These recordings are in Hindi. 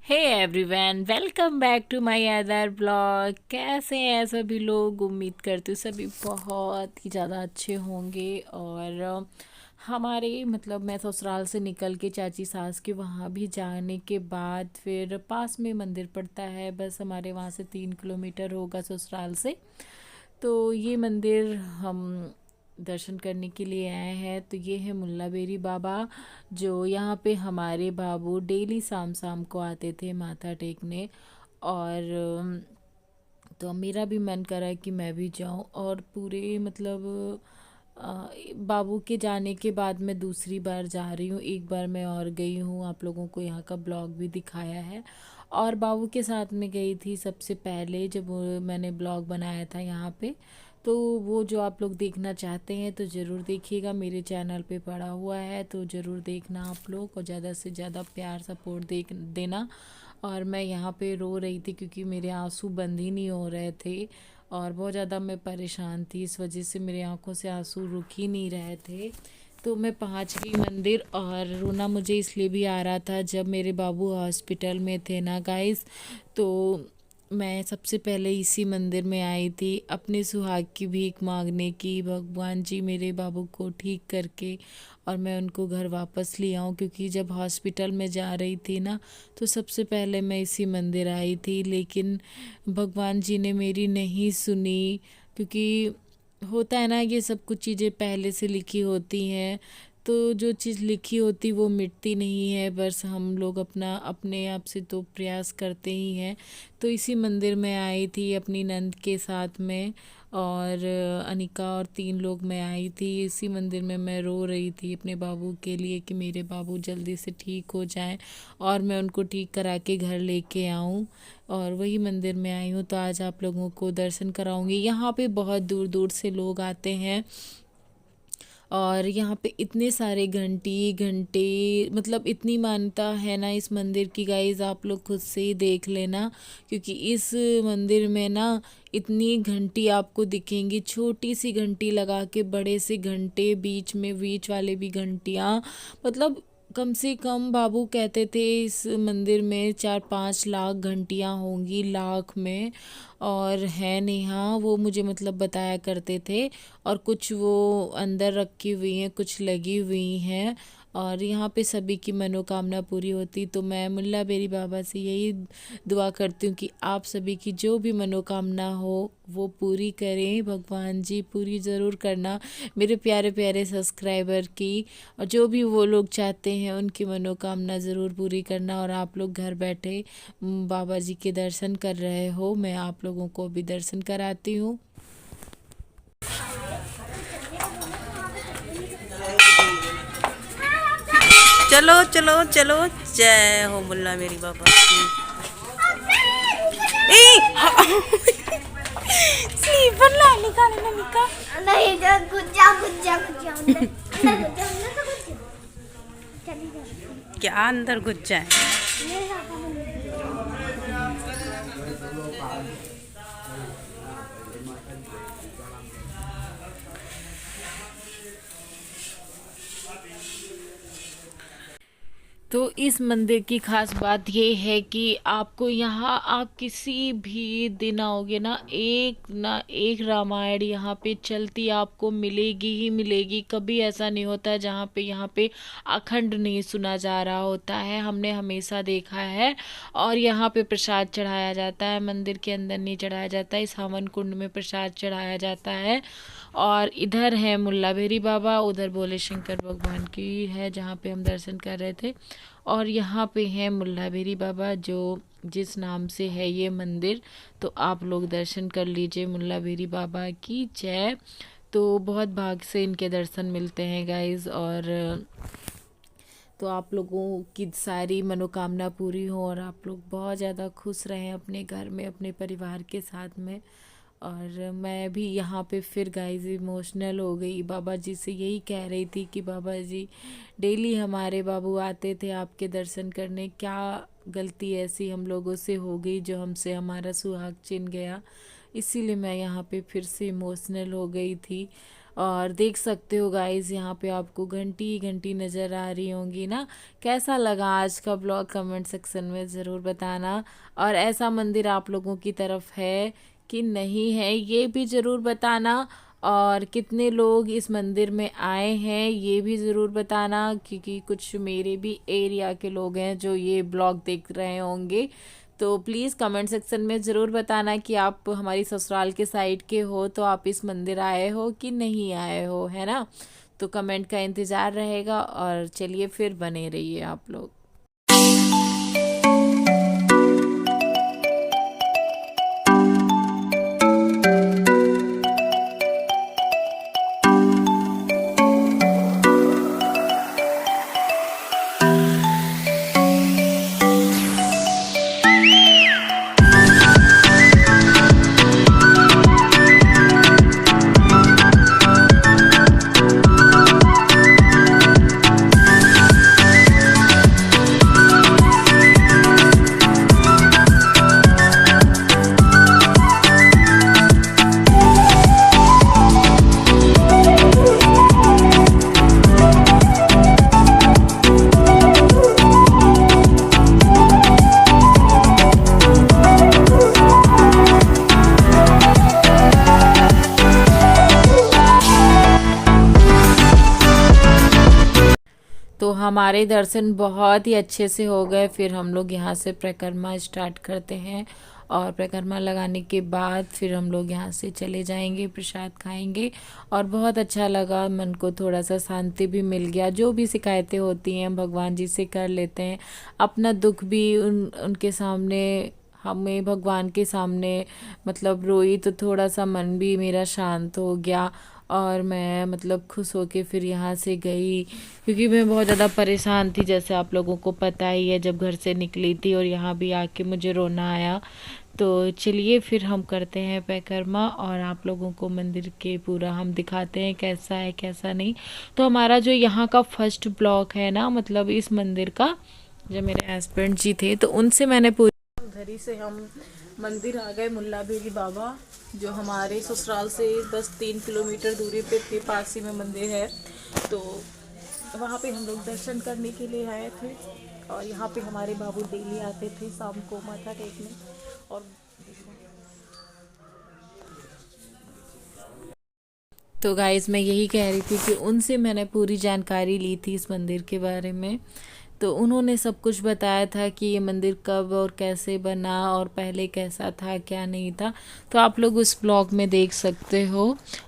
Hey everyone, welcome back to my other blog. कैसे हैं सभी लोग? उम्मीद करती हूँ सभी बहुत ही ज़्यादा अच्छे होंगे। और हमारे मतलब मैं ससुराल से निकल के चाची सास के वहाँ भी जाने के बाद फिर पास में मंदिर पड़ता है, बस हमारे वहाँ से 3 किलोमीटर होगा ससुराल से। तो ये मंदिर हम दर्शन करने के लिए आए हैं। तो ये है मुल्ला बेरी बाबा, जो यहाँ पे हमारे बाबू डेली शाम शाम को आते थे माथा टेकने। और तो मेरा भी मन करा है कि मैं भी जाऊँ। और पूरे मतलब बाबू के जाने के बाद मैं दूसरी बार जा रही हूँ। एक बार मैं और गई हूँ, आप लोगों को यहाँ का ब्लॉग भी दिखाया है। और बाबू के साथ में गई थी सबसे पहले जब मैंने ब्लॉग बनाया था यहाँ पे। तो वो जो आप लोग देखना चाहते हैं तो ज़रूर देखिएगा, मेरे चैनल पे पड़ा हुआ है, तो ज़रूर देखना आप लोग और ज़्यादा से ज़्यादा प्यार सपोर्ट देना। और मैं यहाँ पे रो रही थी क्योंकि मेरे आंसू बंद ही नहीं हो रहे थे और बहुत ज़्यादा मैं परेशान थी, इस वजह से मेरे आंखों से आंसू रुक ही नहीं रहे थे। तो मैं पहुँच गई मंदिर और रोना मुझे इसलिए भी आ रहा था, जब मेरे बाबू हॉस्पिटल में थे ना गाइस। तो मैं सबसे पहले इसी मंदिर में आई थी अपने सुहाग की भीख मांगने की, भगवान जी मेरे बाबू को ठीक करके और मैं उनको घर वापस ले आऊँ। क्योंकि जब हॉस्पिटल में जा रही थी ना, तो सबसे पहले मैं इसी मंदिर आई थी, लेकिन भगवान जी ने मेरी नहीं सुनी। क्योंकि होता है ना, ये सब कुछ चीज़ें पहले से लिखी होती हैं, तो जो चीज़ लिखी होती वो मिटती नहीं है, बस हम लोग अपना अपने आप से तो प्रयास करते ही हैं। तो इसी मंदिर में आई थी अपनी नंद के साथ में, और अनिका और 3 लोग मैं आई थी। इसी मंदिर में मैं रो रही थी अपने बाबू के लिए कि मेरे बाबू जल्दी से ठीक हो जाएं और मैं उनको ठीक करा के घर लेके आऊं। और वही मंदिर में आई हूँ, तो आज आप लोगों को दर्शन कराऊंगी। यहाँ पे बहुत दूर दूर से लोग आते हैं और यहाँ पे इतने सारे घंटी घंटे, मतलब इतनी मान्यता है ना इस मंदिर की गाइज, आप लोग खुद से ही देख लेना। क्योंकि इस मंदिर में ना इतनी घंटी आपको दिखेंगी, छोटी सी घंटी लगा के बड़े से घंटे, बीच में बीच वाले भी घंटियाँ, मतलब कम से कम बाबू कहते थे इस मंदिर में 4-5 लाख घंटियाँ होंगी, लाख में। और है नेहा, वो मुझे मतलब बताया करते थे। और कुछ वो अंदर रखी हुई हैं, कुछ लगी हुई हैं। और यहाँ पे सभी की मनोकामना पूरी होती। तो मैं मुल्ला बेरी बाबा से यही दुआ करती हूँ कि आप सभी की जो भी मनोकामना हो वो पूरी करें, भगवान जी पूरी ज़रूर करना मेरे प्यारे प्यारे सब्सक्राइबर की। और जो भी वो लोग चाहते हैं उनकी मनोकामना ज़रूर पूरी करना। और आप लोग घर बैठे बाबा जी के दर्शन कर रहे हो, मैं आप लोगों को भी दर्शन कराती हूँ। चलो चलो चलो, जय हो मुल्ला मेरी बाबा की। ए स्लीपर ला निकाल ना निकाल। नहीं जा, गुज्जा गुज्जा गुज्जा अंदर अंदर गुज्जा अंदर तो गुज्जा चली जा क्या अंदर घुस जाए? मेरे हाथों में तो इस मंदिर की खास बात ये है कि आपको यहाँ आप किसी भी दिन आओगे ना एक रामायण यहाँ पे चलती आपको मिलेगी ही मिलेगी। कभी ऐसा नहीं होता है जहाँ पे यहाँ पे अखंड नहीं सुना जा रहा होता है, हमने हमेशा देखा है। और यहाँ पे प्रसाद चढ़ाया जाता है, मंदिर के अंदर नहीं चढ़ाया जाता, इस हवन कुंड में प्रसाद चढ़ाया जाता है। और इधर है मुल्ला भेरी बाबा, उधर भोले शंकर भगवान की है जहाँ पे हम दर्शन कर रहे थे। और यहाँ पे है मुल्ला भेरी बाबा, जो जिस नाम से है ये मंदिर। तो आप लोग दर्शन कर लीजिए, मुल्ला भेरी बाबा की जय। तो बहुत भाग से इनके दर्शन मिलते हैं गाइज। और तो आप लोगों की सारी मनोकामना पूरी हो और आप लोग बहुत ज़्यादा खुश रहें अपने घर में अपने परिवार के साथ में। और मैं भी यहाँ पे फिर गाइस इमोशनल हो गई, बाबा जी से यही कह रही थी कि बाबा जी डेली हमारे बाबू आते थे आपके दर्शन करने, क्या गलती ऐसी हम लोगों से हो गई जो हमसे हमारा सुहाग छिन गया। इसीलिए मैं यहाँ पे फिर से इमोशनल हो गई थी। और देख सकते हो गाइस, यहाँ पे आपको घंटी ही घंटी नज़र आ रही होंगी ना। कैसा लगा आज का ब्लॉग कमेंट सेक्शन में ज़रूर बताना। और ऐसा मंदिर आप लोगों की तरफ है कि नहीं है ये भी ज़रूर बताना। और कितने लोग इस मंदिर में आए हैं ये भी ज़रूर बताना, क्योंकि कुछ मेरे भी एरिया के लोग हैं जो ये ब्लॉग देख रहे होंगे। तो प्लीज़ कमेंट सेक्शन में ज़रूर बताना कि आप हमारी ससुराल के साइड के हो तो आप इस मंदिर आए हो कि नहीं आए हो, है ना। तो कमेंट का इंतज़ार रहेगा और चलिए फिर बने रहिए आप लोग। तो हमारे दर्शन बहुत ही अच्छे से हो गए। फिर हम लोग यहाँ से परिक्रमा स्टार्ट करते हैं और परिक्रमा लगाने के बाद फिर हम लोग यहाँ से चले जाएंगे, प्रसाद खाएंगे। और बहुत अच्छा लगा, मन को थोड़ा सा शांति भी मिल गया। जो भी शिकायतें होती हैं भगवान जी से कर लेते हैं, अपना दुख भी उनके सामने, हमें भगवान के सामने मतलब रोई तो थोड़ा सा मन भी मेरा शांत हो गया। और मैं मतलब खुश होके फिर यहाँ से गई, क्योंकि मैं बहुत ज़्यादा परेशान थी, जैसे आप लोगों को पता ही है। जब घर से निकली थी और यहाँ भी आके मुझे रोना आया। तो चलिए फिर हम करते हैं परिक्रमा और आप लोगों को मंदिर के पूरा हम दिखाते हैं कैसा है कैसा नहीं। तो हमारा जो यहाँ का फर्स्ट ब्लॉग है ना, मतलब इस मंदिर का, जो मेरे हस्बैंड जी थे तो उनसे मैंने पूरी, उधर ही से हम मंदिर आ गए मुल्ला बेरी बाबा, जो हमारे ससुराल से बस 3 किलोमीटर दूरी पे थे, पास ही में मंदिर है। तो वहाँ पे हम लोग दर्शन करने के लिए आए थे। और यहाँ पे हमारे बाबू डेली आते थे शाम को माथा टेकने। और तो गाइस मैं यही कह रही थी कि उनसे मैंने पूरी जानकारी ली थी इस मंदिर के बारे में। तो उन्होंने सब कुछ बताया था कि ये मंदिर कब और कैसे बना और पहले कैसा था क्या नहीं था। तो आप लोग उस ब्लॉग में देख सकते हो।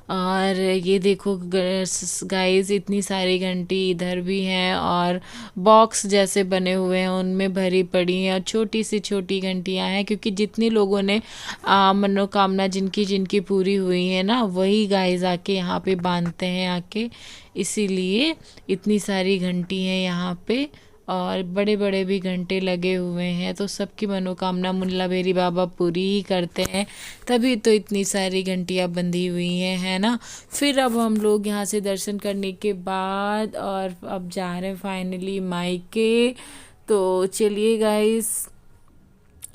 और ये देखो गाइस, इतनी सारी घंटी इधर भी हैं और बॉक्स जैसे बने हुए हैं उनमें भरी पड़ी हैं। और छोटी सी छोटी घंटियां हैं, क्योंकि जितने लोगों ने मनोकामना जिनकी जिनकी पूरी हुई है ना, वही गाइस आके यहाँ पे बांधते हैं आके, इसीलिए इतनी सारी घंटी हैं यहाँ पे। और बड़े बड़े भी घंटे लगे हुए हैं, तो सबकी मनोकामना मुल्ला बेरी बाबा पूरी ही करते हैं, तभी तो इतनी सारी घंटियाँ बंधी हुई हैं, है ना। फिर अब हम लोग यहाँ से दर्शन करने के बाद और अब जा रहे हैं फाइनली मायके। तो चलिए गाइस,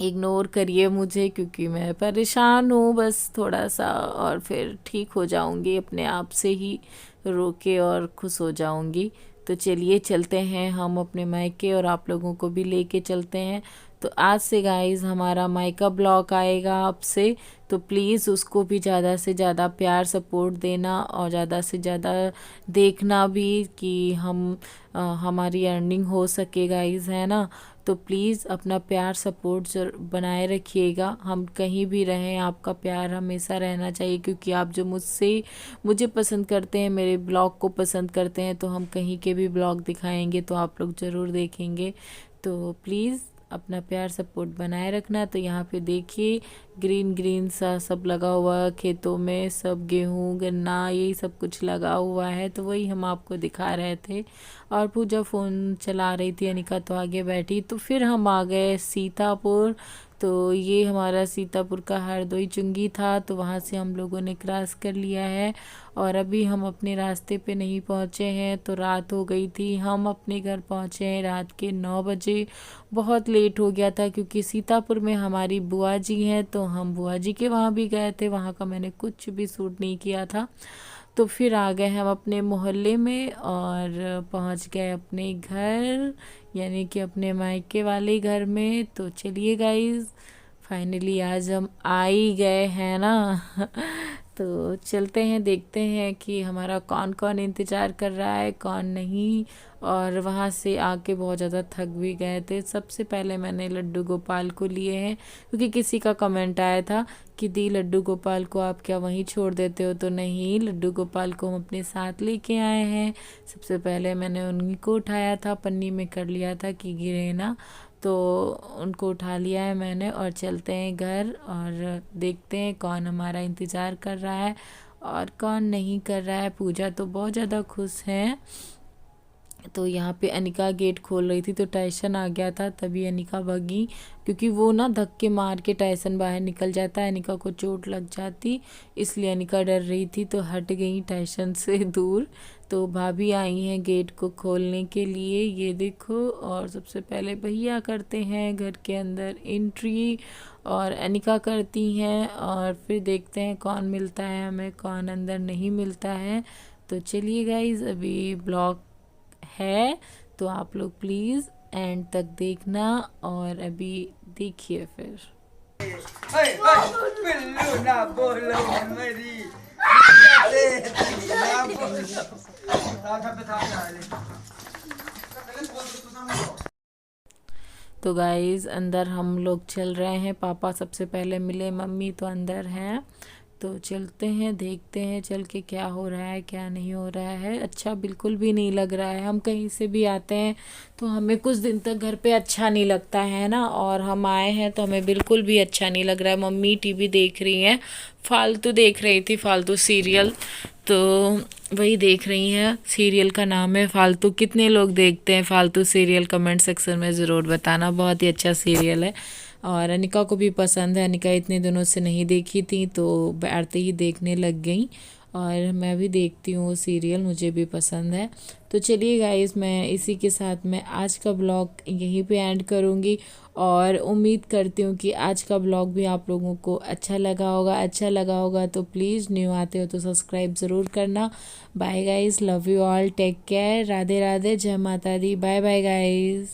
इग्नोर करिए मुझे क्योंकि मैं परेशान हूँ बस थोड़ा सा, और फिर ठीक हो जाऊँगी अपने आप से ही, रो के और खुश हो जाऊँगी। तो चलिए चलते हैं हम अपने मायके और आप लोगों को भी लेके चलते हैं। तो आज से गाइस हमारा मायका ब्लॉग आएगा आपसे, तो प्लीज़ उसको भी ज़्यादा से ज़्यादा प्यार सपोर्ट देना और ज़्यादा से ज़्यादा देखना भी कि हमारी अर्निंग हो सके गाइस, है ना। तो प्लीज़ अपना प्यार सपोर्ट बनाए रखिएगा। हम कहीं भी रहें, आपका प्यार हमेशा रहना चाहिए, क्योंकि आप जो मुझे पसंद करते हैं, मेरे ब्लॉग को पसंद करते हैं, तो हम कहीं के भी ब्लॉग दिखाएंगे तो आप लोग ज़रूर देखेंगे। तो प्लीज़ अपना प्यार सपोर्ट बनाए रखना। तो यहाँ पे देखिए ग्रीन ग्रीन सा सब लगा हुआ, खेतों में सब गेहूँ गन्ना यही सब कुछ लगा हुआ है, तो वही हम आपको दिखा रहे थे। और पूजा फ़ोन चला रही थी, अनिका तो आगे बैठी। तो फिर हम आ गए सीतापुर। तो ये हमारा सीतापुर का हरदोई चुंगी था, तो वहाँ से हम लोगों ने क्रॉस कर लिया है। और अभी हम अपने रास्ते पे नहीं पहुँचे हैं, तो रात हो गई थी। हम अपने घर पहुँचे हैं रात के 9 बजे। बहुत लेट हो गया था, क्योंकि सीतापुर में हमारी बुआ जी हैं, तो हम बुआ जी के वहाँ भी गए थे। वहाँ का मैंने कुछ भी शूट नहीं किया था। तो फिर आ गए हम अपने मोहल्ले में और पहुंच गए अपने घर, यानी कि अपने मायके वाले घर में। तो चलिए गाइस, फाइनली आज हम आ ही गए हैं ना। तो चलते हैं, देखते हैं कि हमारा कौन कौन इंतज़ार कर रहा है, कौन नहीं। और वहाँ से आके बहुत ज़्यादा थक भी गए थे। सबसे पहले मैंने लड्डू गोपाल को लिए हैं, क्योंकि किसी का कमेंट आया था कि दी लड्डू गोपाल को आप क्या वहीं छोड़ देते हो। तो नहीं, लड्डू गोपाल को हम अपने साथ लेके आए हैं। सबसे पहले मैंने उन्हीं को उठाया था, पन्नी में कर लिया था कि गिरे ना, तो उनको उठा लिया है मैंने। और चलते हैं घर और देखते हैं कौन हमारा इंतज़ार कर रहा है और कौन नहीं कर रहा है। पूजा तो बहुत ज़्यादा खुश है। तो यहाँ पे अनिका गेट खोल रही थी तो टाइसन आ गया था, तभी अनिका भगी, क्योंकि वो ना धक्के मार के टाइसन बाहर निकल जाता है, अनिका को चोट लग जाती, इसलिए अनिका डर रही थी तो हट गई टाइसन से दूर। तो भाभी आई हैं गेट को खोलने के लिए, ये देखो। और सबसे पहले भैया करते हैं घर के अंदर एंट्री और अनिका करती हैं, और फिर देखते हैं कौन मिलता है हमें, कौन अंदर नहीं मिलता है। तो चलिए गाइज, अभी ब्लॉग है तो आप लोग प्लीज़ एंड तक देखना, और अभी देखिए फिर। बिल्लू ना बोलो मेरी ना बोलो। तो गाइज़, अंदर हम लोग चल रहे हैं। पापा सबसे पहले मिले, मम्मी तो अंदर हैं। तो चलते हैं, देखते हैं चल के क्या हो रहा है क्या नहीं हो रहा है। अच्छा बिल्कुल भी नहीं लग रहा है। हम कहीं से भी आते हैं तो हमें कुछ दिन तक घर पे अच्छा नहीं लगता है ना, और हम आए हैं तो हमें बिल्कुल भी अच्छा नहीं लग रहा है। मम्मी टीवी देख रही हैं, फालतू देख रही थी, फालतू सीरियल। तो वही देख रही हैं, सीरियल का नाम है फालतू। कितने लोग देखते हैं फालतू सीरियल, कमेंट सेक्शन में ज़रूर बताना। बहुत ही अच्छा सीरियल है और अनिका को भी पसंद है। अनिका इतने दिनों से नहीं देखी थी तो बैठते ही देखने लग गई, और मैं भी देखती हूँ वो सीरियल, मुझे भी पसंद है। तो चलिए गाइस, मैं इसी के साथ मैं आज का ब्लॉग यहीं पे एंड करूँगी, और उम्मीद करती हूँ कि आज का ब्लॉग भी आप लोगों को अच्छा लगा होगा। अच्छा लगा होगा तो प्लीज़, न्यू आते हो तो सब्सक्राइब ज़रूर करना। Bye guys, love you all, take care, Radhe Radhe, जय माता दी, बाय बाय गाइस।